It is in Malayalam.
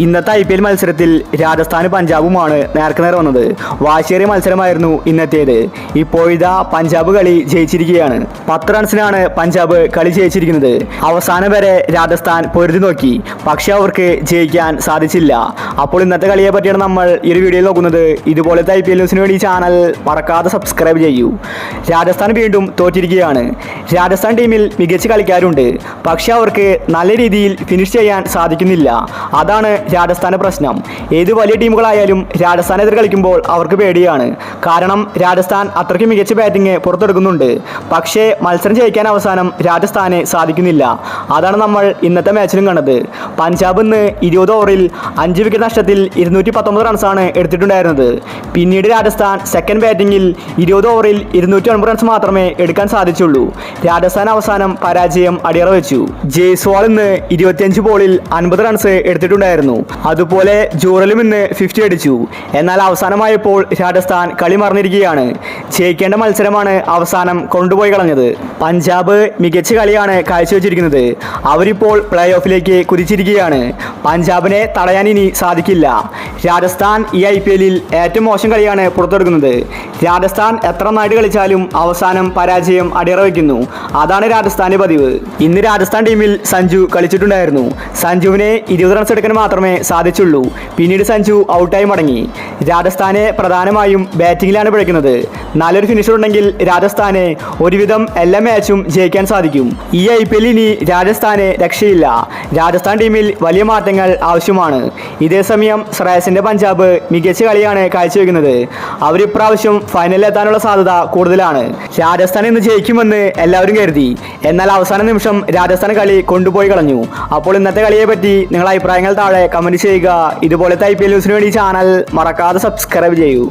ഇന്നത്തെ IPL മത്സരത്തിൽ രാജസ്ഥാനും പഞ്ചാബുമാണ് നേർക്കുനേർ വന്നത്. വാശിയേറിയ മത്സരമായിരുന്നു ഇന്നത്തേത്. ഇപ്പോഴിതാ പഞ്ചാബ് കളി ജയിച്ചിരിക്കുകയാണ്. 10 റൺസിനാണ് പഞ്ചാബ് കളി ജയിച്ചിരിക്കുന്നത്. അവസാനം വരെ രാജസ്ഥാൻ പൊരുതി നോക്കി, പക്ഷെ അവർക്ക് ജയിക്കാൻ സാധിച്ചില്ല. അപ്പോൾ ഇന്നത്തെ കളിയെ പറ്റിയാണ് നമ്മൾ ഈ ഒരു വീഡിയോയിൽ നോക്കുന്നത്. ഇതുപോലത്തെ IPL ന്യൂസിന് വേണ്ടി ചാനൽ മറക്കാതെ സബ്സ്ക്രൈബ് ചെയ്യൂ. രാജസ്ഥാൻ വീണ്ടും തോറ്റിരിക്കുകയാണ്. രാജസ്ഥാൻ ടീമിൽ മികച്ച കളിക്കാരുണ്ട്, പക്ഷെ അവർക്ക് നല്ല രീതിയിൽ ഫിനിഷ് ചെയ്യാൻ സാധിക്കുന്നില്ല. അതാണ് രാജസ്ഥാന്റെ പ്രശ്നം. ഏത് വലിയ ടീമുകളായാലും രാജസ്ഥാനെതിരെ കളിക്കുമ്പോൾ അവർക്ക് പേടിയാണ്. കാരണം രാജസ്ഥാൻ അത്രയ്ക്ക് മികച്ച ബാറ്റിംഗ് പുറത്തെടുക്കുന്നുണ്ട്, പക്ഷേ മത്സരം ജയിക്കാൻ അവസാനം രാജസ്ഥാന് സാധിക്കുന്നില്ല. അതാണ് നമ്മൾ ഇന്നത്തെ മാച്ചിലും കണ്ടത്. പഞ്ചാബ് ഇന്ന് 20 ഓവറിൽ 5 വിക്കറ്റ് നഷ്ടത്തിൽ 219 റൺസാണ് എടുത്തിട്ടുണ്ടായിരുന്നത്. പിന്നീട് രാജസ്ഥാൻ സെക്കൻഡ് ബാറ്റിംഗിൽ 20 ഓവറിൽ 209 റൺസ് മാത്രമേ എടുക്കാൻ സാധിച്ചുള്ളൂ. രാജസ്ഥാൻ അവസാനം പരാജയം അടിയറ വെച്ചു. ജയ്സ്വാൾ ഇന്ന് 25 ബോളിൽ 50 റൺസ് എടുത്തിട്ടുണ്ടായിരുന്നു. അതുപോലെ ജൂറലും ഇന്ന് 50 അടിച്ചു. എന്നാൽ അവസാനമായപ്പോൾ രാജസ്ഥാൻ കളി മറന്നിരിക്കുകയാണ്. ജയിക്കേണ്ട മത്സരമാണ് അവസാനം കൊണ്ടുപോയി കളഞ്ഞത്. പഞ്ചാബ് മികച്ച കളിയാണ് കാഴ്ചവെച്ചിരിക്കുന്നത്. അവരിപ്പോൾ പ്ലേ ഓഫിലേക്ക് കുതിച്ചിരിക്കുകയാണ്. പഞ്ചാബിനെ തടയാൻ ഇനി സാധിക്കില്ല. രാജസ്ഥാൻ ഈ IPLൽ ഏറ്റവും മോശം കളിയാണ് പുറത്തെടുക്കുന്നത്. രാജസ്ഥാൻ എത്ര നന്നായിട്ട് കളിച്ചാലും അവസാനം പരാജയം അടിയറ വയ്ക്കുന്നു. അതാണ് രാജസ്ഥാന്റെ പതിവ്. ഇന്ന് രാജസ്ഥാൻ ടീമിൽ സഞ്ജു കളിച്ചിട്ടുണ്ടായിരുന്നു. സഞ്ജുവിനെ 20 റൺസ് എടുക്കാൻ മാത്രമേ സാധിച്ചുള്ളൂ. പിന്നീട് സഞ്ജു ഔട്ടായി മടങ്ങി. രാജസ്ഥാനെ പ്രധാനമായും ബാറ്റിംഗിലാണ് പിഴയ്ക്കുന്നത്. നല്ലൊരു ഫിനിഷർ ഉണ്ടെങ്കിൽ രാജസ്ഥാനെ ഒരുവിധം എല്ലാ മാച്ചും ജയിക്കാൻ സാധിക്കും. ഈ IPL ഇനി രാജസ്ഥാന് രക്ഷയില്ല. രാജസ്ഥാൻ ടീമിൽ വലിയ മാറ്റങ്ങൾ ആവശ്യമാണ്. ഇതേസമയം ശ്രേയസിന്റെ പഞ്ചാബ് മികച്ച കളിയാണ് കാഴ്ചവെക്കുന്നത്. അവരിപ്രാവശ്യം ഫൈനലിൽ എത്താനുള്ള സാധ്യത കൂടുതലാണ്. രാജസ്ഥാൻ ഇന്ന് ജയിക്കുമെന്ന് എല്ലാവരും കരുതി, എന്നാൽ അവസാന നിമിഷം രാജസ്ഥാൻ കളി കൊണ്ടുപോയി കളഞ്ഞു. അപ്പോൾ ഇന്നത്തെ കളിയെ പറ്റി നിങ്ങളുടെ അഭിപ്രായങ്ങൾ താഴെ കമന്റ് ചെയ്യുക. ഇതുപോലത്തെ IPL ന്യൂസിന് വേണ്ടി ചാനൽ മറക്കാതെ സബ്സ്ക്രൈബ് ചെയ്യൂ.